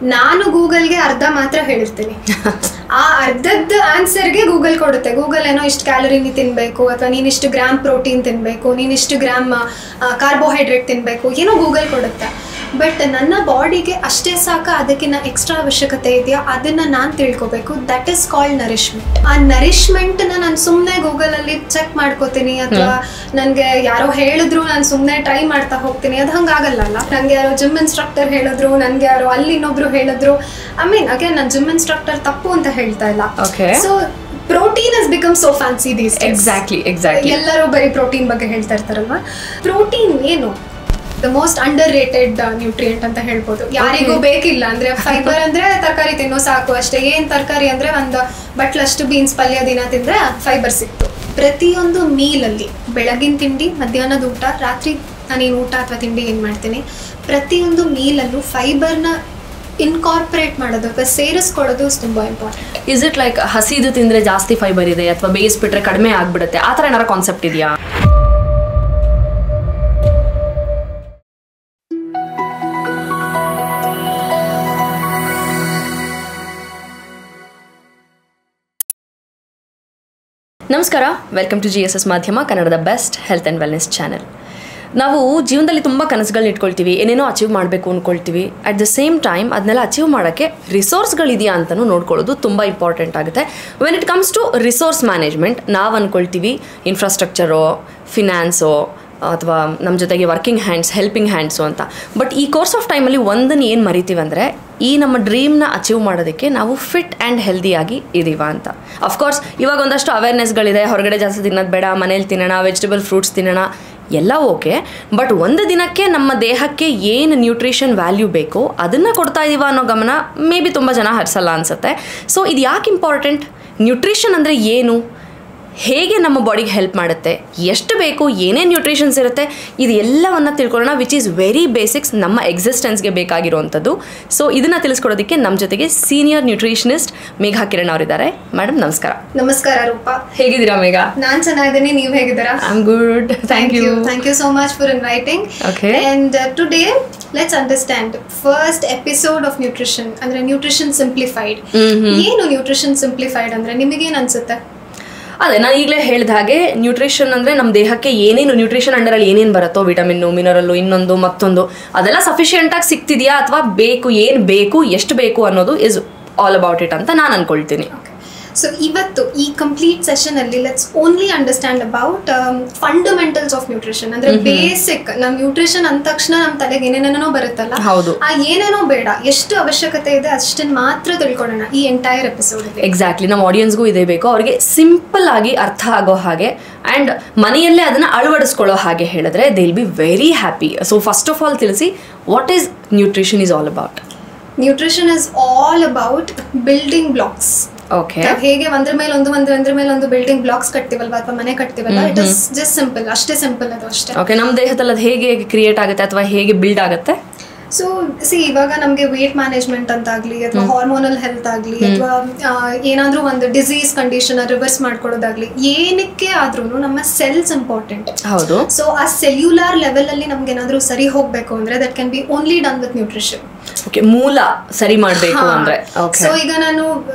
ನಾನು ಗೂಗಲ್ಗೆ ಅರ್ಧ ಮಾತ್ರ ಹೇಳಿರ್ತೀನಿ. ಆ ಅರ್ಧದ ಆನ್ಸರ್ಗೆ ಗೂಗಲ್ ಕೊಡುತ್ತೆ. ಗೂಗಲ್ ಏನೋ ಇಷ್ಟು ಕ್ಯಾಲರಿ ತಿನ್ಬೇಕು, ಅಥವಾ ನೀನಿಷ್ಟು ಗ್ರಾಮ್ ಪ್ರೋಟೀನ್ ತಿನ್ಬೇಕು, ನೀನಿಷ್ಟು ಗ್ರಾಮ್ ಕಾರ್ಬೋಹೈಡ್ರೇಟ್ ತಿನ್ಬೇಕು, ಏನೋ ಗೂಗಲ್ ಕೊಡುತ್ತೆ. ಬಟ್ ನನ್ನ ಬಾಡಿಗೆ ಅಷ್ಟೇ ಸಾಕ, ಅದಕ್ಕಿಂತ ಎಕ್ಸ್ಟ್ರಾ ಅವಶ್ಯಕತೆ ಇದೆಯಾ ಅದನ್ನ ನಾನು ತಿಳ್ಕೊಬೇಕು. That is called nourishment. ಆ ನರಿಶ್ಮೆಂಟ್ನ ನಾನು ಸುಮ್ಮನೆ ಗೂಗಲಲ್ಲಿ ಚೆಕ್ ಮಾಡ್ಕೋತೀನಿ, ಅಥವಾ ನನಗೆ ಯಾರೋ ಹೇಳಿದ್ರು ನಾನು ಸುಮ್ಮನೆ ಟ್ರೈ ಮಾಡ್ತಾ ಹೋಗ್ತೀನಿ, ಅದು ಹಂಗಾಗಲ್ಲ. ನನಗೆ ಯಾರೋ ಜಿಮ್ ಇನ್ಸ್ಟ್ರಕ್ಟರ್ ಹೇಳಿದ್ರು, ನನಗೆ ಯಾರೋ ಅಲ್ಲಿ ಇನ್ನೊಬ್ರು ಹೇಳಿದ್ರು, ಐ ಮೀನ್ ಅಗೇನ್ ನಾನು ಜಿಮ್ ಇನ್ಸ್ಟ್ರಕ್ಟರ್ ತಪ್ಪು ಅಂತ ಹೇಳ್ತಾ ಇಲ್ಲ. So protein has become so fancy these days. Exactly. ಎಲ್ಲರೂ ಬರೀ ಪ್ರೋಟೀನ್ ಬಗ್ಗೆ ಹೇಳ್ತಾ ಇರ್ತಾರಲ್ವಾ. ಪ್ರೋಟೀನ್ ಏನು the most under rated nutrient ಅಂತ ಹೇಳ್ಬೋದು. ಯಾರಿಗೂ ಬೇಕಿಲ್ಲ ಅಂದ್ರೆ ಫೈಬರ್ ಅಂದ್ರೆ ತರಕಾರಿ ತಿನ್ನೋ ಸಾಕು ಅಷ್ಟೇ. ಏನ್ ತರಕಾರಿ ಅಂದ್ರೆ ಒಂದು ಬಟ್ಲಷ್ಟು ಬೀನ್ಸ್ ಪಲ್ಯ ದಿನ ತಿಂದ್ರೆ ಫೈಬರ್ ಸಿಕ್ತು. ಪ್ರತಿಯೊಂದು ಮೀಲಲ್ಲಿ ಬೆಳಗಿನ ತಿಂಡಿ, ಮಧ್ಯಾಹ್ನದ ಊಟ, ರಾತ್ರಿ ನಾನೇನು ಊಟ ಅಥವಾ ತಿಂಡಿ ಏನು ಮಾಡ್ತೀನಿ, ಪ್ರತಿಯೊಂದು ಮೀಲಲ್ಲೂ ಫೈಬರ್ನ ಇನ್ಕಾರ್ಪೊರೇಟ್ ಮಾಡೋದು ಅಥವಾ ಸೇರಿಸ್ಕೊಳ್ಳೋದು ತುಂಬಾ ಇಂಪಾರ್ಟೆಂಟ್. ಇಸ್ ಇಟ್ ಲೈಕ್ ಹಸಿದು ತಿಂದ್ರೆ ಜಾಸ್ತಿ ಫೈಬರ್ ಇದೆ ಅಥವಾ ಬೇಯಿಸ್ಬಿಟ್ರೆ ಕಡಿಮೆ ಆಗ್ಬಿಡುತ್ತೆ, ಆ ಥರ ಏನಾರ ಕಾನ್ಸೆಪ್ಟ್ ಇದೆಯಾ? ನಮಸ್ಕಾರ, ವೆಲ್ಕಮ್ ಟು GSS ಮಾಧ್ಯಮ, ಕನ್ನಡದ best health and wellness channel. ನಾವು ಜೀವನದಲ್ಲಿ ತುಂಬ ಕನಸುಗಳನ್ನ ಇಟ್ಕೊಳ್ತೀವಿ, ಏನೇನೋ ಅಚೀವ್ ಮಾಡಬೇಕು ಅಂದ್ಕೊಳ್ತೀವಿ. ಅಟ್ ದ ಸೇಮ್ ಟೈಮ್ ಅದನ್ನೆಲ್ಲ ಅಚೀವ್ ಮಾಡೋಕ್ಕೆ ರಿಸೋರ್ಸ್ಗಳಿದೆಯಾ ಅಂತಲೂ ನೋಡ್ಕೊಳ್ಳೋದು ತುಂಬ ಇಂಪಾರ್ಟೆಂಟ್ ಆಗುತ್ತೆ. When it comes to resource management, ನಾವು ಅಂದ್ಕೊಳ್ತೀವಿ ಇನ್ಫ್ರಾಸ್ಟ್ರಕ್ಚರೋ, ಫಿನಾನ್ಸೋ, ಅಥವಾ ನಮ್ಮ ಜೊತೆಗೆ ವರ್ಕಿಂಗ್ ಹ್ಯಾಂಡ್ಸ್, ಹೆಲ್ಪಿಂಗ್ ಹ್ಯಾಂಡ್ಸು ಅಂತ. ಬಟ್ ಈ ಕೋರ್ಸ್ ಆಫ್ ಟೈಮಲ್ಲಿ ಒಂದನ್ನು ಏನು ಮರಿತೀವಿ ಅಂದರೆ, ಈ ನಮ್ಮ ಡ್ರೀಮ್ನ ಅಚೀವ್ ಮಾಡೋದಕ್ಕೆ ನಾವು ಫಿಟ್ ಆ್ಯಂಡ್ ಹೆಲ್ದಿಯಾಗಿ ಇದ್ದೀವ ಅಂತ. ಅಫ್ಕೋರ್ಸ್ ಇವಾಗ ಒಂದಷ್ಟು ಅವೇರ್ನೆಸ್ಗಳಿದೆ, ಹೊರಗಡೆ ಜಾಸ್ತಿ ತಿನ್ನೋದು ಬೇಡ, ಮನೇಲಿ ತಿನ್ನೋಣ, ವೆಜಿಟೇಬಲ್ ಫ್ರೂಟ್ಸ್ ತಿನ್ನೋಣ, ಎಲ್ಲ ಓಕೆ. ಬಟ್ ಒಂದು ದಿನಕ್ಕೆ ನಮ್ಮ ದೇಹಕ್ಕೆ ಏನು ನ್ಯೂಟ್ರಿಷನ್ ವ್ಯಾಲ್ಯೂ ಬೇಕೋ ಅದನ್ನು ಕೊಡ್ತಾ ಇದ್ದೀವ ಅನ್ನೋ ಗಮನ ಮೇ ಬಿ ತುಂಬ ಜನ ಹರಿಸಲ್ಲ ಅನಿಸುತ್ತೆ. ಸೊ ಇದು ಯಾಕೆ ಇಂಪಾರ್ಟೆಂಟ್? ನ್ಯೂಟ್ರಿಷನ್ ಅಂದರೆ ಏನು, ಹೇಗೆ ನಮ್ಮ ಬಾಡಿಗೆ ಹೆಲ್ಪ್ ಮಾಡುತ್ತೆ, ಎಷ್ಟು ಬೇಕು, ಏನೇನು ನ್ಯೂಟ್ರಿಷನ್ಸ್ ಇರುತ್ತೆ, ಇದು ಎಲ್ಲವನ್ನು ತಿಳ್ಕೊಳ್ಳೋಣ. ವಿಚ್ ಈಸ್ ವೆರಿ ಬೇಸಿಕ್ಸ್, ನಮ್ಮ ಎಕ್ಸಿಸ್ಟೆನ್ಸ್ಗೆ ಬೇಕಾಗಿರುವಂಥದ್ದು. ಸೊ ಇದನ್ನು ತಿಳಿಸ್ಕೊಡೋದಕ್ಕೆ ನಮ್ಮ ಜೊತೆಗೆ ಸೀನಿಯರ್ ನ್ಯೂಟ್ರಿಷನಿಸ್ಟ್ ಮೇಘಾ ಕಿರಣ್ ಅವರಿದ್ದಾರೆ. ಮೇಡಮ್ ನಮಸ್ಕಾರ. ನಮಸ್ಕಾರ ರೂಪಾ, ಹೇಗಿದ್ದೀರಾ ಮೇಘಾ? ನಾನು ಚೆನ್ನಾಗಿದ್ದೀನಿ, ನೀವು ಹೇಗಿದ್ದೀರಾ? I am good, thank you so much for inviting. Okay, and today let's understand first episode of nutrition, ಅಂದ್ರೆ ನ್ಯೂಟ್ರಿಷನ್ ಸಿಂಪ್ಲಿಫೈಡ್. ಏನು ನ್ಯೂಟ್ರಿಷನ್ ಸಿಂಪ್ಲಿಫೈಡ್ ಅಂದ್ರೆ ನಿಮಗೇನು ಅನ್ಸುತ್ತೆ? ಅದೇ ನಾನು ಈಗಲೇ ಹೇಳಿದ ಹಾಗೆ, ನ್ಯೂಟ್ರಿಷನ್ ಅಂದರೆ ನಮ್ಮ ದೇಹಕ್ಕೆ ಏನೇನು ನ್ಯೂಟ್ರಿಷನ್ ಅಂಡರಲ್ಲಿ ಏನೇನು ಬರುತ್ತೋ, ವಿಟಮಿನ್ನು, ಮಿನರಲ್ಲು, ಇನ್ನೊಂದು ಮತ್ತೊಂದು, ಅದೆಲ್ಲ ಸಫಿಷಿಯೆಂಟಾಗಿ ಸಿಗ್ತಿದೆಯಾ, ಅಥವಾ ಬೇಕು, ಏನು ಬೇಕು, ಎಷ್ಟು ಬೇಕು ಅನ್ನೋದು ಇಸ್ ಆಲ್ ಅಬೌಟ್ ಇಟ್ ಅಂತ ನಾನು ಅಂದ್ಕೊಳ್ತೀನಿ. ಸೊ ಇವತ್ತು ಈ ಕಂಪ್ಲೀಟ್ ಸೆಷನ್ ಅಲ್ಲಿ let's only understand about fundamentals of nutrition. ಅಂದ್ರೆ ಬೇಸಿಕ್, ನಮ್ ನ್ಯೂಟ್ರಿಷನ್ ಅಂದ ತಕ್ಷಣ ನಮ್ ತಲೆಗೆ ಏನೇನೇನೋ ಬರುತ್ತಲ್ಲ, ಆ ಏನೇನೋ ಬೇಡ, ಎಷ್ಟು ಅವಶ್ಯಕತೆ ಇದೆ ಅಷ್ಟನ್ನ ಮಾತ್ರ ತಿಳ್ಕೊಳ್ಳೋಣ ಈ ಎಂಟೈರ್ ಎಪಿಸೋಡ್ ಅಲ್ಲಿ. ಎಕ್ಸಾಕ್ಟ್ಲಿ, ನಮ್ಮ ಆಡಿಯನ್ಸ್ಗೂ ಇದೇ ಬೇಕು, ಅವ್ರಿಗೆ ಸಿಂಪಲ್ ಆಗಿ ಅರ್ಥ ಆಗೋ ಹಾಗೆ ಆ್ಯಂಡ್ ಮನೆಯಲ್ಲೇ ಅದನ್ನ ಅಳವಡಿಸ್ಕೊಳ್ಳೋ ಹಾಗೆ ಹೇಳಿದ್ರೆ they will be very happy. So first of all ತಿಳಿಸಿ, what is nutrition is all about? Nutrition is all about building blocks. ಹೇಗೆ ಒಂದ್ರ ಮೇಲೆ ಒಂದು ಬಿಲ್ಡಿಂಗ್ ಬ್ಲಾಕ್ಸ್ ಕಟ್ತೀವಲ್ವಾ, ಅಥವಾ ಮನೆ ಕಟ್ತೀವಲ್ಲ, ಇಟ್ ಇಸ್ ಜಸ್ಟ್ ಸಿಂಪಲ್, ಅಷ್ಟೇ ಸಿಂಪಲ್ ಅದು ಅಷ್ಟೇ. ಓಕೆ, ನಮ್ಮ ದೇಹದಲ್ಲಿ ಅದು ಹೇಗೆ ಕ್ರಿಯೇಟ್ ಆಗುತ್ತೆ ಅಥವಾ ಹೇಗೆ ಬಿಲ್ಡ್ ಆಗುತ್ತೆ? ಸೊ ಇವಾಗ ನಮಗೆ ವೇಟ್ ಮ್ಯಾನೇಜ್ಮೆಂಟ್ ಅಂತಾಗ್ಲಿ, ಅಥವಾ ಹಾರ್ಮೋನಲ್ ಹೆಲ್ತ್ ಆಗಲಿ, ಅಥವಾ ಏನಾದ್ರೂ ಒಂದು ಡಿಸೀಸ್ ಕಂಡೀಷನ್ ರಿವರ್ಸ್ ಮಾಡ್ಕೊಳ್ಳೋದಾಗ್ಲಿ, ಏನಕ್ಕೆ ಆದ್ರೂ ನಮ್ಮ ಸೆಲ್ಸ್ ಇಂಪಾರ್ಟೆಂಟ್. ಹೌದು. ಸೊ ಆ ಸೆಲ್ಯುಲಾರ್ ಲೆವೆಲ್ ಅಲ್ಲಿ ನಮ್ಗೆ ಏನಾದ್ರೂ ಸರಿ ಹೋಗ್ಬೇಕು ಅಂದ್ರೆ that can be only done with nutrition. Okay, ಮೂಲ ಸರಿ ಮಾಡಬೇಕು ಅಂದ್ರೆ. ಸೊ ಈಗ ನಾನು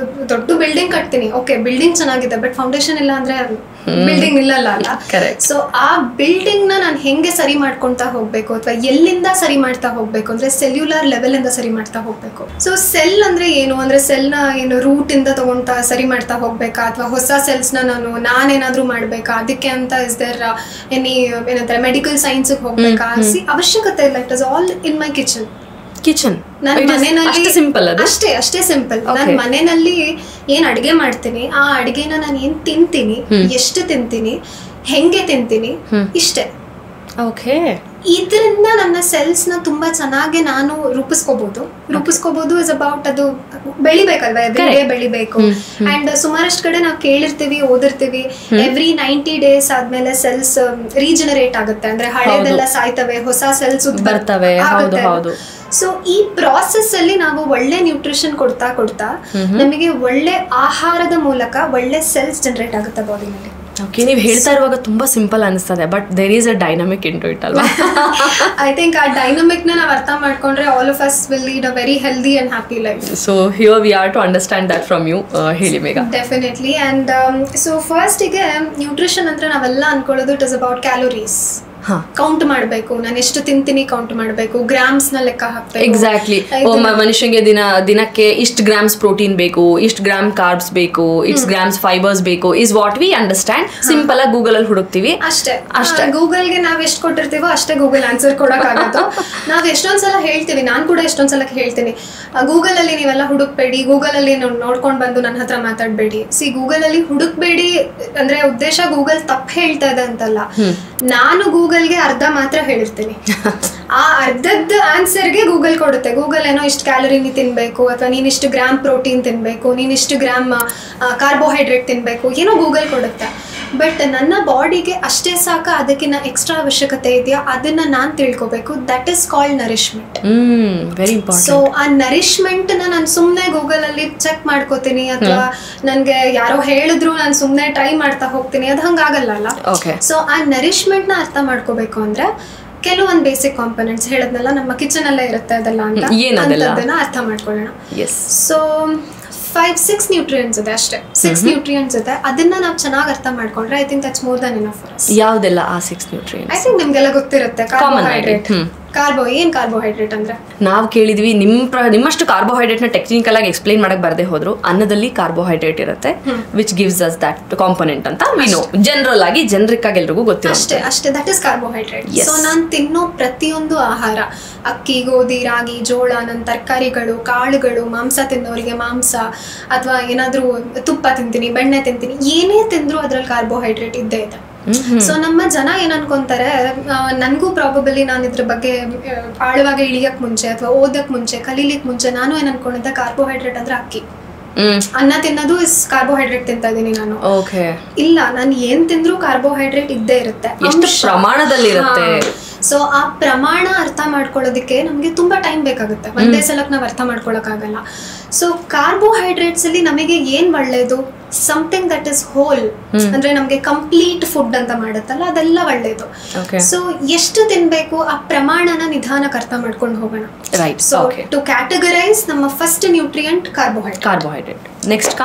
ದೊಡ್ಡ ಬಿಲ್ಡಿಂಗ್ ಕಟ್ತೀನಿ, ಓಕೆ ಬಿಲ್ಡಿಂಗ್ ಚೆನ್ನಾಗಿದೆ, ಬಟ್ ಫೌಂಡೇಶನ್ ಇಲ್ಲ ಅಂದ್ರೆ ಬಿಲ್ಡಿಂಗ್ ನಿಲ್ಲಲ್ಲ ಅಲ್ಲ. ಸೊ ಆ ಬಿಲ್ಡಿಂಗ್ ನ ನಾನು ಹೆಂಗೆ ಸರಿ ಮಾಡ್ಕೊಂತಾ ಹೋಗ್ಬೇಕು, ಅಥವಾ ಎಲ್ಲಿಂದ ಸರಿ ಮಾಡ್ತಾ ಹೋಗ್ಬೇಕು ಅಂದ್ರೆ ಸೆಲ್ಯುಲಾರ್ ಲೆವೆಲ್ ಇಂದ ಸರಿ ಮಾಡ್ತಾ ಹೋಗ್ಬೇಕು. ಸೊ ಸೆಲ್ ಅಂದ್ರೆ ಏನು ಅಂದ್ರೆ, ಸೆಲ್ ನ ಏನು ರೂಟ್ ಇಂದ ತಗೊಂತಾ ಸರಿ ಮಾಡ್ತಾ ಹೋಗ್ಬೇಕಾ, ಅಥವಾ ಹೊಸ ಸೆಲ್ಸ್ ನ ನಾನೇನಾದ್ರೂ ಮಾಡ್ಬೇಕಾ, ಅದಕ್ಕೆ ಅಂತ ಇಸ್ ದೇರ್ ಏನಂತಾರೆ ಮೆಡಿಕಲ್ ಸೈನ್ಸ್ ಹೋಗ್ಬೇಕಾ? ಅವಶ್ಯಕತೆ ಇಲ್ಲ, it is all in my kitchen. ನನ್ನ ಮನೆಯಲ್ಲಿ ಅಷ್ಟೇ ಸಿಂಪಲ್. ನಾನು ಮನೆಯಲ್ಲಿ ಏನ್ ಅಡಿಗೆ ಮಾಡ್ತೀನಿ, ಆ ಅಡಿಗೆನ ನಾನು ಏನ್ ತಿಂತೀನಿ, ಎಷ್ಟು ತಿಂತೀನಿ, ಹೆಂಗೆ ತಿಂತೀನಿ, ಇಷ್ಟೇ. ಓಕೆ, ಇದರಿಂದ ನನ್ನ ಸೆಲ್ಸ್ ನ ತುಂಬಾ ಚೆನ್ನಾಗಿ ನಾನು ರೂಪಿಸ್ಕೋಬಹುದು. ಇಸ್ ಅಬೌಟ್ ಅದು ಬೆಳಿಬೇಕಲ್ವಾ, ಎವ್ರಿ ಡೇ ಬೆಳಿಬೇಕು. ಅಂಡ್ ಸುಮಾರಷ್ಟು ಕಡೆ ನಾವು ಕೇಳಿರ್ತೀವಿ, ಓದಿರ್ತೀವಿ, ಎವ್ರಿ 90 days ಆದ್ಮೇಲೆ ಸೆಲ್ಸ್ ರೀಜನರೇಟ್ ಆಗುತ್ತೆ, ಅಂದ್ರೆ ಹಳೆದೆಲ್ಲ ಸಾಯ್ತವೆ, ಹೊಸ ಸೆಲ್ಸ್ ಬರ್ತವೆ. ಸೊ ಈ ಪ್ರಾಸೆಸ್ ಅಲ್ಲಿ ನಾವು ಒಳ್ಳೆ ನ್ಯೂಟ್ರಿಷನ್ ಕೊಡ್ತಾ ನಮಗೆ ಒಳ್ಳೆ ಆಹಾರದ ಮೂಲಕ ಒಳ್ಳೆ ಸೆಲ್ಸ್ ಜನರೇಟ್ ಆಗುತ್ತೆ ಬಾಡಿನಲ್ಲಿ. ಓಕೆ, ನೀವು ಹೇಳ್ತಾ ಇರುವಾಗ ತುಂಬಾ ಸಿಂಪಲ್ ಅನಿಸ್ತದೆ, but there is a dynamic into it ಅಲ್ವಾ? ಐ ಥಿಂಕ್ ಆ ಡೈನಮಿಕ್ನ ನಾವು ಅರ್ಥ ಮಾಡ್ಕೊಂಡ್ರೆ all of us will lead a very healthy and happy life. So here we are to understand that from you. ಹೇಳಿ ಬೇಗ. ಡೆಫಿನೆಟ್ಲಿ. ಆ್ಯಂಡ್ ಸೊ ಫಸ್ಟಿಗೆ nutrition ಅಂದರೆ ನಾವೆಲ್ಲ ಅನ್ಕೊಳ್ಳೋದು it is about calories. Count ಮಾಡಬೇಕು, ನಾನು ಎಷ್ಟು ತಿಂತೀನಿ ಕೌಂಟ್ ಮಾಡಬೇಕು, ಗ್ರಾಮ್ಸ್ ನ ಲೆಕ್ಕ ಹಾಕ್ಬೇಕು. ಎಕ್ಸಾಕ್ಟ್ಲಿ. ಮನುಷ್ಯನಿಗೆ ದಿನಕ್ಕೆ ಇಷ್ಟು ಗ್ರಾಮ್ಸ್ ಪ್ರೋಟೀನ್ ಬೇಕು, ಇಷ್ಟು ಗ್ರಾಮ್ ಕಾರ್ಬ್ಸ್ ಬೇಕು, ಇಷ್ಟು ಗ್ರಾಮ್ಸ್ ಫೈಬರ್ಸ್ ಬೇಕು is what we understand. Simple ಆಗಿ ಗೂಗಲ್ ಅಲ್ಲಿ ಹುಡುಕ್ತಿವಿ ಅಷ್ಟೇ. ಗೂಗಲ್ಗೆ ನಾವ್ ಎಷ್ಟು ಕೊಟ್ಟಿರ್ತೀವೋ ಅಷ್ಟೇ ಗೂಗಲ್ ಆನ್ಸರ್ ಕೊಡೋಕ್ಕಾಗತ್ತೋ. ನಾವ್ ಎಷ್ಟೊಂದ್ಸಲ ಹೇಳ್ತೀವಿ, ನಾನು ಕೂಡ ಎಷ್ಟೊಂದ್ಸಲ ಹೇಳ್ತೀನಿ, ಗೂಗಲ್ ಅಲ್ಲಿ ನೀವೆಲ್ಲ ಹುಡುಕ್ಬೇಡಿ, ಗೂಗಲ್ ಅಲ್ಲಿ ನೋಡ್ಕೊಂಡ್ ಬಂದು ನನ್ನ ಹತ್ರ ಮಾತಾಡ್ಬೇಡಿ. ಗೂಗಲ್ ಅಲ್ಲಿ ಹುಡುಕ್ಬೇಡಿ ಅಂದ್ರೆ ಉದ್ದೇಶ ಗೂಗಲ್ ತಪ್ಪು ಹೇಳ್ತಾ ಇದೆ ಅಂತಲ್ಲ. ನಾನು ಗೂಗಲ್ಗೆ ಅರ್ಧ ಮಾತ್ರ ಹೇಳಿರ್ತೀನಿ, ಆ ಅರ್ಧದ ಆನ್ಸರ್ಗೆ ಗೂಗಲ್ ಕೊಡುತ್ತೆ. ಗೂಗಲ್ ಏನೋ ಇಷ್ಟು ಕ್ಯಾಲೋರಿ ನೀ ತಿನ್ಬೇಕು, ಅಥವಾ ನೀನ್ ಇಷ್ಟು ಗ್ರಾಮ್ ಪ್ರೋಟೀನ್ ತಿನ್ಬೇಕು, ನೀನ್ ಇಷ್ಟು ಗ್ರಾಮ್ ಕಾರ್ಬೋಹೈಡ್ರೇಟ್ ತಿನ್ಬೇಕು, ಏನೋ ಗೂಗಲ್ ಕೊಡುತ್ತೆ. ಬಟ್ ನನ್ನ ಬಾಡಿಗೆ ಅಷ್ಟೇ ಸಾಕ, ಅದಕ್ಕಿಂತ ಎಕ್ಸ್ಟ್ರಾ ಅವಶ್ಯಕತೆ ಇದೆಯಾ ಅದನ್ನ ನಾನು ತಿಳ್ಕೊಬೇಕು. That is called nourishment. Very important. So ಆ ನರಿಶ್ಮೆಂಟ್ ನಾನು ಸುಮ್ಮನೆ ಗೂಗಲ್ ಅಲ್ಲಿ ಚೆಕ್ ಮಾಡ್ಕೋತೀನಿ, ಅಥವಾ ನನ್ಗೆ ಯಾರೋ ಹೇಳಿದ್ರು ನಾನು ಸುಮ್ಮನೆ ಟ್ರೈ ಮಾಡ್ತಾ ಹೋಗ್ತೀನಿ, ಅದು ಹಂಗಾಗಲ್ಲ ಅಲ್ಲ. ಸೊ ಆ ನರಿಶ್ಮೆಂಟ್ ನ ಅರ್ಥ ಮಾಡ್ಕೋಬೇಕು ಅಂದ್ರೆ ಕೆಲವೊಂದು ಬೇಸಿಕ್ ಕಾಂಪೊನೆಂಟ್ಸ್ ಹೇಳದ್ನಲ್ಲ, ನಮ್ಮ ಕಿಚನ್ ಅಲ್ಲೇ ಇರುತ್ತೆ ಅದೆಲ್ಲ ಅಂತ, ಅದನ್ನ ಅರ್ಥ ಮಾಡ್ಕೊಳ್ಳೋಣ. ಸೊ 5-6 ನ್ಯೂಟ್ರಿಯೆಂಟ್ಸ್ ಇದೆ ಅಷ್ಟೇ. 6 ನ್ಯೂಟ್ರಿಯೆಂಟ್ಸ್ ಇದೆ, ಅದನ್ನ ನಾವು ಚೆನ್ನಾಗಿ ಅರ್ಥ ಮಾಡ್ಕೊಂಡ್ರೆ I think that's more than enough for us. ಯಾವುದೆಲ್ಲ ಆ 6 ನ್ಯೂಟ್ರಿಯೆಂಟ್ಸ್? ಐ ಥಿಂಕ್ ನಿಮ್ಗೆಲ್ಲ ಗೊತ್ತಿರುತ್ತೆ. ಕಾರ್ಬೋಹೈಡ್ರೇಟ್. ಏನ್ ಕಾರ್ಬೋಹೈಡ್ರೇಟ್ ಅಂದ್ರೆ ನಾವು ಕೇಳಿದ್ವಿ, ನಿಮ್ಮಷ್ಟು ಕಾರ್ಬೋಹೈಡ್ರೇಟ್ ನ ಟೆಕ್ನಿಕಲ್ ಆಗಿ ಎಕ್ಸ್ಪ್ಲೈನ್ ಮಾಡಕ್ ಬರ್ದೆ ಹೋದ್ರು, ಅನ್ನದಲ್ಲಿ ಕಾರ್ಬೋಹೈಡ್ರೇಟ್ ಇರುತ್ತೆ which gives us that component ಅಂತ ಜನರಲ್ ಆಗಿ ಜನರಿಕ್ ಆಗಿ ಎಲ್ರಿಗೂ ಗೊತ್ತಿರುತ್ತೆ ಅಷ್ಟೇ. That is carbohydrate. ಸೊ ನಾನು ತಿನ್ನೋ ಪ್ರತಿಯೊಂದು ಆಹಾರ, ಅಕ್ಕಿ, ಗೋಧಿ, ರಾಗಿ, ಜೋಳ, ನನ್ನ ತರಕಾರಿಗಳು, ಕಾಳುಗಳು, ಮಾಂಸ ತಿನ್ನೋರಿಗೆ ಮಾಂಸ, ಅಥವಾ ಏನಾದ್ರೂ ತುಪ್ಪ ತಿಂತೀನಿ, ಬೆಣ್ಣೆ ತಿಂತೀನಿ, ಏನೇ ತಿಂದ್ರು ಅದ್ರಲ್ಲಿ ಕಾರ್ಬೋಹೈಡ್ರೇಟ್ ಇದ್ದೇ ಇದೆ. ಸೊ ನಮ್ಮ ಜನ ಏನ್ ಅನ್ಕೊಂತಾರೆ, ನನ್ಗೂ ಪ್ರಾಬಬಲಿ ನಾನು ಇದ್ರ ಬಗ್ಗೆ ಆಳವಾಗಿ ಇಳಿಯಕ್ ಮುಂಚೆ ಅಥವಾ ಓದಕ್ ಮುಂಚೆ, ಕಲೀಲಿಕ್ ಮುಂಚೆ ನಾನು ಏನ್ ಅನ್ಕೊಂಡಿದ್ದೆ, ಕಾರ್ಬೋಹೈಡ್ರೇಟ್ ಅಂದ್ರೆ ಅಕ್ಕಿ, ಅನ್ನ ತಿನ್ನೋದು ಇಸ್ ಕಾರ್ಬೋಹೈಡ್ರೇಟ್ ತಿಂತಾ ಇದೀನಿ ನಾನು. ಇಲ್ಲ, ನಾನು ಏನ್ ತಿಂದ್ರು ಕಾರ್ಬೋಹೈಡ್ರೇಟ್ ಇದ್ದೇ ಇರುತ್ತೆ, ಎಷ್ಟು ಪ್ರಮಾಣದಲ್ಲಿ ಇರುತ್ತೆ. ಸೊ ಆ ಪ್ರಮಾಣ ಅರ್ಥ ಮಾಡ್ಕೊಳ್ಳೋದಕ್ಕೆ ನಮ್ಗೆ ತುಂಬಾ ಟೈಮ್ ಬೇಕಾಗುತ್ತೆ, ಒಂದೇ ಸಲಕ್ಕೆ ನಾವು ಅರ್ಥ ಮಾಡ್ಕೊಳಕ್ ಆಗಲ್ಲ. ಸೊ ಕಾರ್ಬೋಹೈಡ್ರೇಟ್ಸ್ ಅಲ್ಲಿ ನಮಗೆ ಏನ್ ಒಳ್ಳೇದು, ಸಮಥಿಂಗ್ ದಟ್ ಇಸ್ ಹೋಲ್, ಅಂದ್ರೆ ನಮ್ಗೆ ಕಂಪ್ಲೀಟ್ ಫುಡ್ ಅಂತ ಮಾಡುತ್ತಲ್ಲ, ಅದೆಲ್ಲ ಒಳ್ಳೇದು. ಸೊ ಎಷ್ಟು ತಿನ್ಬೇಕು ಆ ಪ್ರಮಾಣನ ನಿಧಾನಕ್ಕೆ ಅರ್ಥ ಮಾಡ್ಕೊಂಡು ಹೋಗೋಣ. ಸೊ ಟು ಕ್ಯಾಟಗರೈಸ್, ನಮ್ಮ first nutrient carbohydrate. Next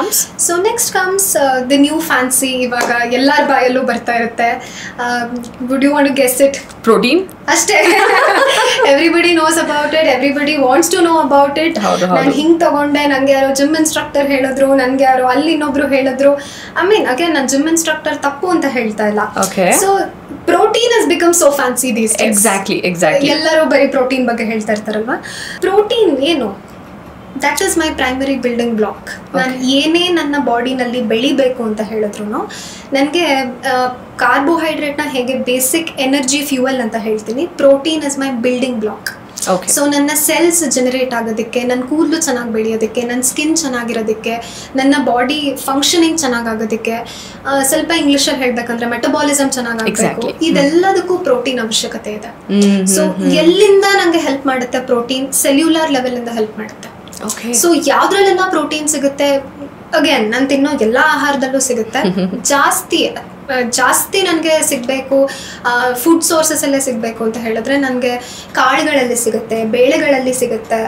comes the new fancy, ಇವಾಗ ಎಲ್ಲಾರ ಬಾಯಲ್ಲೂ ಬರ್ತಾ ಇರುತ್ತೆ. Would you want to guess it? Protein. ಅಷ್ಟೇ. Everybody knows about it, everybody wants to know about it. ನಾನು ಹಿಂಗ್ ತಗೊಂಡೆ, ನಂಗೆ ಯಾರೋ ಜಿಮ್ ಇನ್ಸ್ಟ್ರಕ್ಟರ್ ಹೇಳಿದ್ರು, ನನ್ಗೆ ಯಾರೋ ಅಲ್ಲಿ ಇನ್ನೊಬ್ರು ಹೇಳಿದ್ರು. ಐ ಮೀನ್ ಅಗೇನ್ ನಾನು ಜಿಮ್ ಇನ್ಸ್ಟ್ರಕ್ಟರ್ ತಪ್ಪು ಅಂತ ಹೇಳ್ತಾ ಇಲ್ಲ. So protein has become so fancy these days. Exactly. ಎಲ್ಲರೂ ಬರೀ ಪ್ರೋಟೀನ್ ಬಗ್ಗೆ ಹೇಳ್ತಾ ಇರ್ತಾರಲ್ವಾ. ಪ್ರೋಟೀನ್ ಏನು? That is my primary building block. ನಾನು ಏನೇ ನನ್ನ ಬಾಡಿನಲ್ಲಿ ಬೆಳಿಬೇಕು ಅಂತ ಹೇಳಿದ್ರು ನನಗೆ ಕಾರ್ಬೋಹೈಡ್ರೇಟ್ನ ಹೇಗೆ ಬೇಸಿಕ್ ಎನರ್ಜಿ ಫ್ಯೂಯಲ್ ಅಂತ ಹೇಳ್ತೀನಿ, protein is my building block. So ನನ್ನ ಸೆಲ್ಸ್ ಜನರೇಟ್ ಆಗೋದಕ್ಕೆ, ನನ್ನ ಕೂದಲು ಚೆನ್ನಾಗಿ ಬೆಳೆಯೋದಕ್ಕೆ, ನನ್ನ ಸ್ಕಿನ್ ಚೆನ್ನಾಗಿರೋದಕ್ಕೆ, ನನ್ನ ಬಾಡಿ ಫಂಕ್ಷನಿಂಗ್ ಚೆನ್ನಾಗಾಗೋದಕ್ಕೆ, ಸ್ವಲ್ಪ ಇಂಗ್ಲಿಷಲ್ಲಿ ಹೇಳ್ಬೇಕಂದ್ರೆ ಮೆಟಬಾಲಿಸಮ್ ಚೆನ್ನಾಗಾಗಬೇಕು, ಇದೆಲ್ಲದಕ್ಕೂ ಪ್ರೋಟೀನ್ ಅವಶ್ಯಕತೆ ಇದೆ. ಸೊ ಎಲ್ಲಿಂದ ನಂಗೆ ಹೆಲ್ಪ್ ಮಾಡುತ್ತೆ ಪ್ರೋಟೀನ್? ಸೆಲ್ಯುಲರ್ ಲೆವೆಲ್ ಇಂದ ಹೆಲ್ಪ್ ಮಾಡುತ್ತೆ. ಸೊ ಯಾವ್ದ್ರಲ್ಲೆಲ್ಲ ಪ್ರೋಟೀನ್ ಸಿಗುತ್ತೆ? ಅಗೇನ್ ನಾನು ತಿನ್ನೋ ಎಲ್ಲಾ ಆಹಾರದಲ್ಲೂ ಸಿಗುತ್ತೆ. ಜಾಸ್ತಿ ನನಗೆ ಸಿಗಬೇಕು, ಫುಡ್ ಸೋರ್ಸಸ್ ಅಲ್ಲೇ ಸಿಗಬೇಕು ಅಂತ ಹೇಳಿದ್ರೆ ನನಗೆ ಕಾಳುಗಳಲ್ಲಿ ಸಿಗುತ್ತೆ, ಬೇಳೆಗಳಲ್ಲಿ ಸಿಗುತ್ತೆ,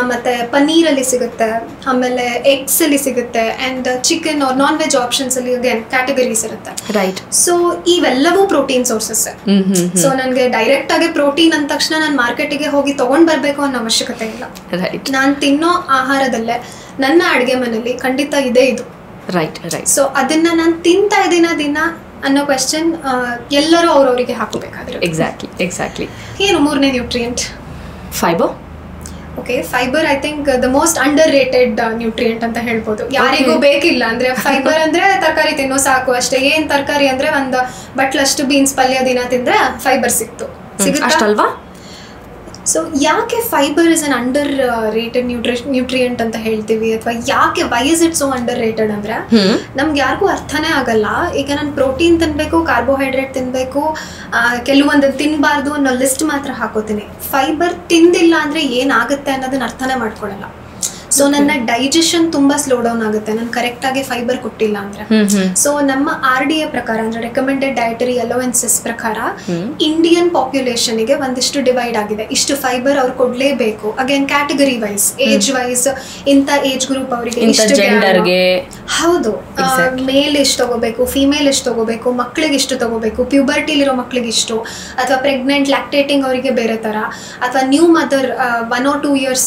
ಮತ್ತು ಪನ್ನೀರಲ್ಲಿ ಸಿಗುತ್ತೆ, ಆಮೇಲೆ ಎಗ್ಸಲ್ಲಿ ಸಿಗುತ್ತೆ, and chicken or non veg ಆಪ್ಷನ್ಸಲ್ಲಿ ಅಗೇನ್ ಕ್ಯಾಟಗರೀಸ್ ಇರುತ್ತೆ. ರೈಟ್. ಸೊ ಇವೆಲ್ಲವೂ ಪ್ರೋಟೀನ್ ಸೋರ್ಸಸ್. ಸೊ ನನಗೆ ಡೈರೆಕ್ಟ್ ಆಗಿ ಪ್ರೋಟೀನ್ ಅಂದ ತಕ್ಷಣ ನಾನು ಮಾರ್ಕೆಟಿಗೆ ಹೋಗಿ ತೊಗೊಂಡು ಬರಬೇಕು ಅನ್ನೋ ಅವಶ್ಯಕತೆ ಇಲ್ಲ. ನಾನು ತಿನ್ನೋ ಆಹಾರದಲ್ಲೇ, ನನ್ನ ಅಡುಗೆ ಮನೆಯಲ್ಲಿ ಖಂಡಿತ ಇದೆ ಇದು. ರೈಟ್. ಸೊ ಅದನ್ನ ನಾನು ತಿಂತಾ ಇದ್ದೀನ ದಿನ ಅನ್ನೋ ಕ್ವೆಶ್ಚನ್ ಎಲ್ಲರೂ ಅವ್ರವರಿಗೆ ಹಾಕೋಬೇಕಾದ್ರೆ. ಎಕ್ಸಾಕ್ಟ್ಲಿ. ಏನು ಮೂರನೇ nutrient? Fibre. Okay, fibre I think the most under rated nutrient ಅಂತ ಹೇಳ್ಬೋದು. ಯಾರಿಗೂ ಬೇಕಿಲ್ಲ ಅಂದ್ರೆ ಫೈಬರ್ ಅಂದ್ರೆ ತರಕಾರಿ ತಿನ್ನೋ ಸಾಕು ಅಷ್ಟೇ. ಏನ್ ತರಕಾರಿ ಅಂದ್ರೆ ಒಂದು ಬಟ್ಲಷ್ಟು ಬೀನ್ಸ್ ಪಲ್ಯ ದಿನ ತಿಂದ್ರೆ ಫೈಬರ್ ಸಿಗುತ್ತಲ್ವಾ? ಸೊ ಯಾಕೆ fibre is an underrated nutrient ಅಂತ ಹೇಳ್ತೀವಿ, ಅಥವಾ ಯಾಕೆ why is it so underrated ಅಂದ್ರೆ ನಮ್ಗೆ ಯಾರಿಗೂ ಅರ್ಥನೇ ಆಗಲ್ಲ. ಈಗ ನಾನು ಪ್ರೋಟೀನ್ ತಿನ್ಬೇಕು, ಕಾರ್ಬೋಹೈಡ್ರೇಟ್ ತಿನ್ಬೇಕು, ಕೆಲವೊಂದು ತಿನ್ಬಾರ್ದು ಅನ್ನೋ ಲಿಸ್ಟ್ ಮಾತ್ರ ಹಾಕೋತೀನಿ. ಫೈಬರ್ ತಿಂದಿಲ್ಲ ಅಂದ್ರೆ ಏನಾಗುತ್ತೆ ಅನ್ನೋದನ್ನ ಅರ್ಥನೇ ಮಾಡ್ಕೊಳ್ಳಲ್ಲ. ಸೊ ನನ್ನ ಡೈಜೆಷನ್ ತುಂಬಾ ಸ್ಲೋ ಡೌನ್ ಆಗುತ್ತೆ ನಾನು ಕರೆಕ್ಟ್ ಆಗಿ ಫೈಬರ್ ಕೊಟ್ಟಿಲ್ಲ ಅಂದ್ರೆ. ಸೊ ನಮ್ಮ RDA ಪ್ರಕಾರ ಅಂದ್ರೆ ರೆಕಮೆಂಡೆಡ್ ಡಯಟರಿ ಅಲೋವೆನ್ಸಸ್ ಪ್ರಕಾರ ಇಂಡಿಯನ್ ಪಾಪ್ಯುಲೇಷನ್ ಗೆ ಒಂದಿಷ್ಟು ಡಿವೈಡ್ ಆಗಿದೆ, ಇಷ್ಟು ಫೈಬರ್ ಅವ್ರು ಕೊಡ್ಲೇಬೇಕು. Again category wise, age wise, ಇಂತ ಏಜ್ ಗ್ರೂಪ್ ಅವರಿಗೆ ಹೌದು, ಮೇಲ್ ಎಷ್ಟು ತಗೋಬೇಕು, ಫಿಮೇಲ್ ಎಷ್ಟು ತಗೋಬೇಕು, ಮಕ್ಳಿಗೆ ಎಷ್ಟು ತಗೋಬೇಕು, ಪ್ಯೂಬರ್ಟಿಲಿರೋ ಮಕ್ಳಿಗೆ ಇಷ್ಟು, ಅಥವಾ ಪ್ರೆಗ್ನೆಂಟ್ ಲ್ಯಾಕ್ಟೇಟಿಂಗ್ ಅವರಿಗೆ ಬೇರೆ ತರ, ಅಥವಾ new mother 1 or 2 years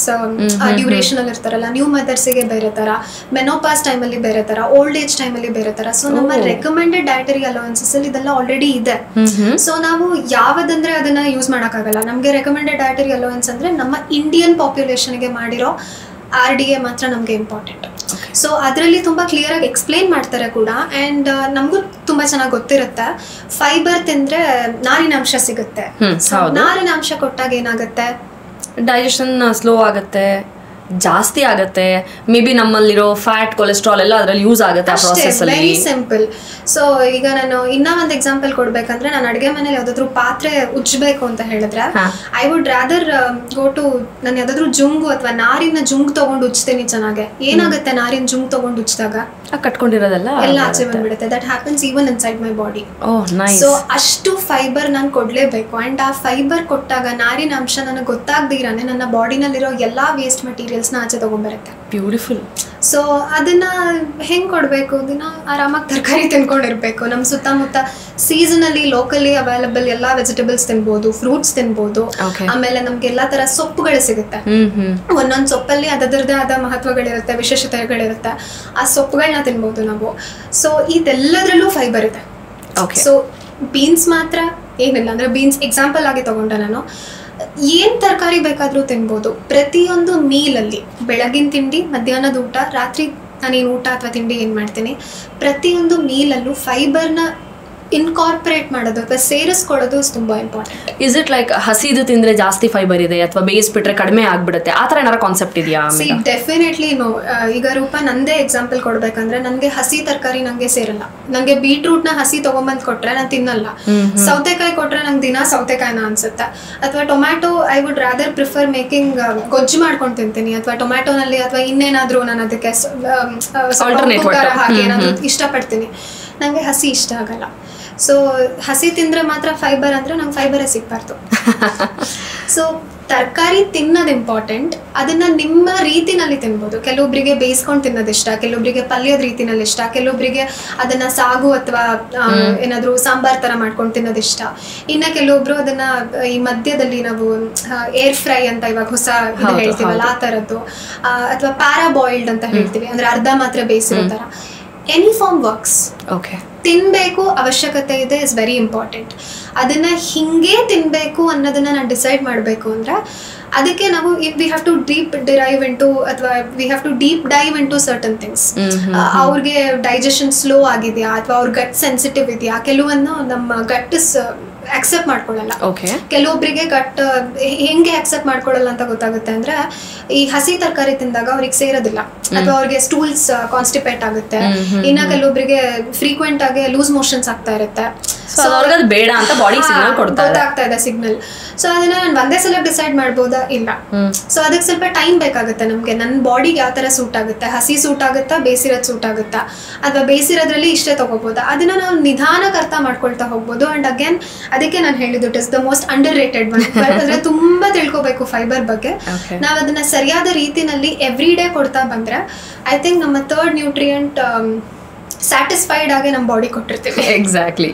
duration ಅಲ್ಲಿ ಇರ್ತಾರಲ್ಲ ನ್ಯೂ ಮದರ್ಸ್ಗೆ ಬೇರೆ ತರ, ಮೆನೋಪಾಸ್ ಟೈಮ್ ಅಲ್ಲಿ ಬೇರೆ ತರ, ಓಲ್ಡ್ ಏಜ್ ಟೈಮ್ ಅಲ್ಲಿ ಬೇರೆ ತರ. ಸೊ ನಮ್ಮ ರೆಕಮೆಂಡೆಡ್ ಡಯಟರಿ ಅಲೋವೆನ್ಸಸ್ ಅಲ್ಲಿ ಇದೆಲ್ಲ ಆಲ್ರೆಡಿ ಇದೆ. ಸೊ ನಾವು ಯಾವ್ದಂದ್ರೆ ಅದನ್ನ ಯೂಸ್ ಮಾಡಕ್ಕಾಗಲ್ಲ. ನಮ್ಗೆ ರೆಕಮೆಂಡೆಡ್ ಡಯಟರಿ ಅಲೋವೆನ್ಸ್ ಅಂದ್ರೆ ನಮ್ಮ ಇಂಡಿಯನ್ ಪಾಪ್ಯುಲೇಷನ್ ಗೆ ಮಾಡಿರೋ RDA ಮಾತ್ರ ನಮ್ಗೆ ಇಂಪಾರ್ಟೆಂಟ್. ಸೊ ಅದರಲ್ಲಿ ತುಂಬಾ ಕ್ಲಿಯರ್ ಆಗಿ ಎಕ್ಸ್ಪ್ಲೈನ್ ಮಾಡ್ತಾರೆ ಕೂಡ. ಅಂಡ್ ನಮಗೂ ತುಂಬಾ ಚೆನ್ನಾಗಿ ಗೊತ್ತಿರುತ್ತೆ, ಫೈಬರ್ ತಿಂದ್ರೆ ನಾರಿನಾಂಶ ಸಿಗುತ್ತೆ. ನಾರಿನಾಂಶ ಕೊಟ್ಟಾಗ ಏನಾಗುತ್ತೆ, ಡೈಜೆಷನ್ ಸ್ಲೋ ಆಗುತ್ತೆ, ಜಾಸ್ತಿ ಆಗುತ್ತೆ, ಮೇ ಬಿ ನಮ್ಮಲ್ಲಿರೋ ಫ್ಯಾಟ್ ಕೊಲೆಸ್ಟ್ರಾಲ್ ಎಲ್ಲ ಅದರಲ್ಲಿ ಯೂಸ್ ಆಗುತ್ತೆ ಆ ಪ್ರಾಸೆಸ್ ಅಲ್ಲಿ. Very simple. ಸೊ ಈಗ ನಾನು ಇನ್ನ ಒಂದು ಎಕ್ಸಾಂಪಲ್ ಕೊಡ್ಬೇಕಂದ್ರೆ, ನಾನು ಅಡುಗೆ ಮನೇಲಿ ಯಾವ್ದಾದ್ರು ಪಾತ್ರೆ ಉಜ್ಬೇಕು ಅಂತ ಹೇಳಿದ್ರೆ I would rather go to ನಾನು ಯಾವ್ದಾದ್ರು ಜುಂಗು ಅಥವಾ ನಾರಿನ ಜುಂಗ್ ತಗೊಂಡು ಉಜ್ತೀನಿ ಚೆನ್ನಾಗೆ. ಏನಾಗುತ್ತೆ ನಾರಿನ ಜುಂಗ್ ತಗೊಂಡು ಉಜ್ಜಿದಾಗ ಕಟ್ಕೊಂಡಿರೋದೆಲ್ಲ ಎಲ್ಲ ಆಚೆ ಬಂದ್ಬಿಡುತ್ತೆ. That happens even inside my body. So ಅಷ್ಟು ಫೈಬರ್ ನಾನು ಕೊಡ್ಲೇಬೇಕು. ಅಂಡ್ ಆ ಫೈಬರ್ ಕೊಟ್ಟಾಗ ನಾರಿನ ಅಂಶ ನನಗೆ ಗೊತ್ತಾಗ್ದಿರಾನೆ ನನ್ನ ಬಾಡಿನಲ್ಲಿರೋ ಎಲ್ಲಾ ವೇಸ್ಟ್ ಮೆಟೀರಿಯಲ್ಸ್ ನ ಆಚೆ ತಗೊಂಡ್ಬರುತ್ತೆ. ಬ್ಯೂಟಿಫುಲ್. ಸೊ ಅದನ್ನ ಹೆಂಗ್ ಕೊಡ್ಬೇಕು, ದಿನ ಆರಾಮಾಗಿ ತರಕಾರಿ ತಿನ್ಕೊಂಡಿರ್ಬೇಕು. ನಮ್ಮ ಸುತ್ತಮುತ್ತ ಸೀಸನಲ್ಲಿ ಲೋಕಲಿ ಅವೈಲಬಲ್ ಎಲ್ಲಾ ವೆಜಿಟೇಬಲ್ಸ್ ತಿನ್ಬೋದು, ಫ್ರೂಟ್ಸ್ ತಿನ್ಬೋದು. ಆಮೇಲೆ ನಮ್ಗೆ ಎಲ್ಲಾ ತರ ಸೊಪ್ಪುಗಳು ಸಿಗುತ್ತೆ. ಒಂದೊಂದ್ ಸೊಪ್ಪಲ್ಲಿ ಅದರದೇ ಆದ ಮಹತ್ವಗಳಿರುತ್ತೆ, ವಿಶೇಷತೆಗಳಿರುತ್ತೆ. ಆ ಸೊಪ್ಪುಗಳನ್ನ ತಿನ್ಬೋದು ನಾವು. ಸೊ ಇದೆಲ್ಲದ್ರಲ್ಲೂ ಫೈಬರ್ ಇದೆ. ಸೊ ಬೀನ್ಸ್ ಮಾತ್ರ ಏನಿಲ್ಲ ಅಂದ್ರೆ, ಬೀನ್ಸ್ ಎಕ್ಸಾಂಪಲ್ ಆಗಿ ತಗೊಂಡೆ ನಾನು, ಏನ್ ತರಕಾರಿ ಬೇಕಾದ್ರೂ ತಿನ್ಬೋದು. ಪ್ರತಿಯೊಂದು ಮೀಲಲ್ಲಿ ಬೆಳಗಿನ ತಿಂಡಿ, ಮಧ್ಯಾಹ್ನದ ಊಟ, ರಾತ್ರಿ ನಾನೇನು ಊಟ ಅಥವಾ ತಿಂಡಿ ಏನ್ ಮಾಡ್ತೀನಿ, ಪ್ರತಿಯೊಂದು ಮೀಲಲ್ಲೂ ಫೈಬರ್ನ ಇನ್ಕಾರ್ಪೊರೇಟ್ ಮಾಡೋದು ಅಥವಾ ಸೇರಿಸ್ಕೊಳ್ಳೋದು ತುಂಬಾ ಇಂಪಾರ್ಟೆಂಟ್. ಇಸ್ ಇಟ್ ಲೈಕ್ ಹಸಿದು ತಿಂದ್ರೆ ಜಾಸ್ತಿ ಫೈಬರ್ ಇದೆ ಅಥವಾ ಬೇಯಿಸ್ಬಿಟ್ರೆ ಕಡಿಮೆ ಆಗ್ಬಿಡುತ್ತೆ, ಆ ಥರ ಏನಾರ ಕಾನ್ಸೆಪ್ಟ್ ಇದೆಯಾ? Definitely no. ಈಗ ರೂಪ ನಂದೇ ಎಕ್ಸಾಂಪಲ್ ಕೊಡ್ಬೇಕಂದ್ರೆ, ನನಗೆ ಹಸಿ ತರಕಾರಿ ನಂಗೆ ಸೇರಲ್ಲ. ನಂಗೆ ಬೀಟ್ರೂಟ್ ನ ಹಸಿ ತಗೊಂಬಂದ್ ಕೊಟ್ರೆ ನಾನು ತಿನ್ನಲ್ಲ. ಸೌತೆಕಾಯಿ ಕೊಟ್ರೆ ನಂಗೆ ದಿನ ಸೌತೆಕಾಯಿನ ಅನ್ಸುತ್ತೆ. ಅಥವಾ tomato I would rather prefer making ಗೊಜ್ಜು ಮಾಡ್ಕೊಂಡು ತಿಂತೀನಿ, ಅಥವಾ ಟೊಮ್ಯಾಟೊನಲ್ಲಿ ಅಥವಾ ಇನ್ನೇನಾದ್ರೂ ನಾನು ಅದಕ್ಕೆ ಹಾಕಿ ಏನಾದ್ರು ಇಷ್ಟಪಡ್ತೀನಿ. ನಂಗೆ ಹಸಿ ಇಷ್ಟ ಆಗಲ್ಲ. ಸೊ ಹಸಿ ತಿಂದ್ರೆ ಮಾತ್ರ ಫೈಬರ್ ಅಂದ್ರೆ ನಂಗೆ ಫೈಬರೇ ಸಿಗ್ಬಾರ್ದು. ಸೊ ತರಕಾರಿ ತಿನ್ನೋದು ಇಂಪಾರ್ಟೆಂಟ್. ಅದನ್ನ ನಿಮ್ಮ ರೀತಿನಲ್ಲಿ ತಿನ್ಬೋದು. ಕೆಲವೊಬ್ಬರಿಗೆ ಬೇಯಿಸ್ಕೊಂಡು ತಿನ್ನೋದು ಇಷ್ಟ, ಕೆಲವೊಬ್ಬರಿಗೆ ಪಲ್ಯದ ರೀತಿನಲ್ಲಿ ಇಷ್ಟ, ಕೆಲವೊಬ್ಬರಿಗೆ ಅದನ್ನ ಸಾಗು ಅಥವಾ ಏನಾದ್ರು ಸಾಂಬಾರ್ ತರ ಮಾಡ್ಕೊಂಡು ತಿನ್ನೋದು ಇಷ್ಟ. ಇನ್ನ ಕೆಲವೊಬ್ರು ಅದನ್ನ ಈ ಮಧ್ಯದಲ್ಲಿ ನಾವು ಏರ್ ಫ್ರೈ ಅಂತ ಇವಾಗ ಹೊಸ ಹೇಳ್ತೀವಲ್ಲ ಆ ತರದ್ದು, ಅಥವಾ ಪ್ಯಾರಾ ಬಾಯ್ಲ್ಡ್ ಅಂತ ಹೇಳ್ತೀವಿ, ಅಂದ್ರೆ ಅರ್ಧ ಮಾತ್ರ ಬೇಯಿಸಿರೋ ತರ. Any form works. ಓಕೆ, ತಿನ್ಬೇಕು, ಅವಶ್ಯಕತೆ ಇದೆ, ಇಸ್ ವೆರಿ ಇಂಪಾರ್ಟೆಂಟ್. ಅದನ್ನ ಹಿಂಗೆ ತಿನ್ಬೇಕು ಅನ್ನೋದನ್ನ ನಾನು ಡಿಸೈಡ್ ಮಾಡಬೇಕು ಅಂದ್ರೆ ಅದಕ್ಕೆ ನಾವು we have to deep derive into ಅಥವಾ we have to deep dive into certain things. ಅವ್ರಿಗೆ ಡೈಜೆಷನ್ ಸ್ಲೋ ಆಗಿದೆಯಾ ಅಥವಾ ಅವ್ರ ಗಟ್ ಸೆನ್ಸಿಟಿವ್ ಇದೆಯಾ, ಕೆಲವೊಂದು ನಮ್ಮ ಗಟ್ ಅಕ್ಸೆಪ್ಟ್ ಮಾಡ್ಕೊಳ್ಳಲ್ಲ. ಕೆಲವೊಬ್ಬರಿಗೆ ಗಟ್ ಹೆಂಗೆ ಅಕ್ಸೆಪ್ಟ್ ಮಾಡ್ಕೊಳ್ಳಲ್ಲ ಅಂತ ಗೊತ್ತಾಗುತ್ತೆ ಅಂದ್ರೆ, ಈ ಹಸಿ ತರಕಾರಿ ತಿಂದಾಗ ಅವ್ರಿಗೆ ಸೇರೋದಿಲ್ಲ ಅಥವಾ ಅವ್ರಿಗೆ ಸ್ಟೂಲ್ಸ್ ಕಾನ್ಸ್ಟಿಪೇಟ್ ಆಗುತ್ತೆ. ಇನ್ನ ಕೆಲವೊಬ್ಬರಿಗೆ ಫ್ರೀಕ್ವೆಂಟ್ ಆಗಿ ಲೂಸ್ ಮೋಷನ್ಸ್ ಆಗ್ತಾ ಇರುತ್ತೆ. ಬೇಡ ಅಂತ ಬಾಡಿ ಸಿಗ್ನಲ್ ಗೊತ್ತಾಗ್ತಾ ಇದೆ ಸಿಗ್ನಲ್. ಸೊ ಅದನ್ನ ನಾನು ಒಂದೇ ಸಲ ಡಿಸೈಡ್ ಮಾಡ್ಬೋದಾ? ಇಲ್ಲ. ಸೊ ಅದಕ್ಕೆ ಸ್ವಲ್ಪ ಟೈಮ್ ಬೇಕಾಗುತ್ತೆ ನಮ್ಗೆ. ನನ್ನ ಬಾಡಿಗೆ ಯಾವ ತರ ಸೂಟ್ ಆಗುತ್ತೆ, ಹಸಿ ಸೂಟ್ ಆಗುತ್ತಾ, ಬೇಸಿರೋದ್ ಸೂಟ್ ಆಗುತ್ತಾ, ಅಥವಾ ಬೇಸಿರೋದ್ರಲ್ಲಿ ಇಷ್ಟೇ ತಗೋಬೋದಾ, ಅದನ್ನ ನಾವು ನಿಧಾನಕ್ಕೆ ಅರ್ಥ ಮಾಡ್ಕೊಳ್ತಾ ಹೋಗ್ಬೋದು. ಅಂಡ್ ಅಗೇನ್ ಅದಕ್ಕೆ ನಾನು ಹೇಳಿದ್ದು it is the most under rated one. ಅಂದ್ರೆ ತುಂಬಾ ತಿಳ್ಕೊಬೇಕು ಫೈಬರ್ ಬಗ್ಗೆ. ನಾವ್ ಅದನ್ನ ಸರಿಯಾದ ರೀತಿನಲ್ಲಿ ಎವ್ರಿ ಡೇ ಕೊಡ್ತಾ ಬಂದ್ರೆ ಐ ಥಿಂಕ್ ನಮ್ಮ ಥರ್ಡ್ ನ್ಯೂಟ್ರಿಯೆಂಟ್ ಸ್ಯಾಟಿಸ್ಫೈಡ್ ಆಗಿ ನಮ್ಮ ಬಾಡಿ ಕೊಟ್ಟಿರ್ತೀವಿ. ಎಕ್ಸಾಕ್ಟ್ಲಿ.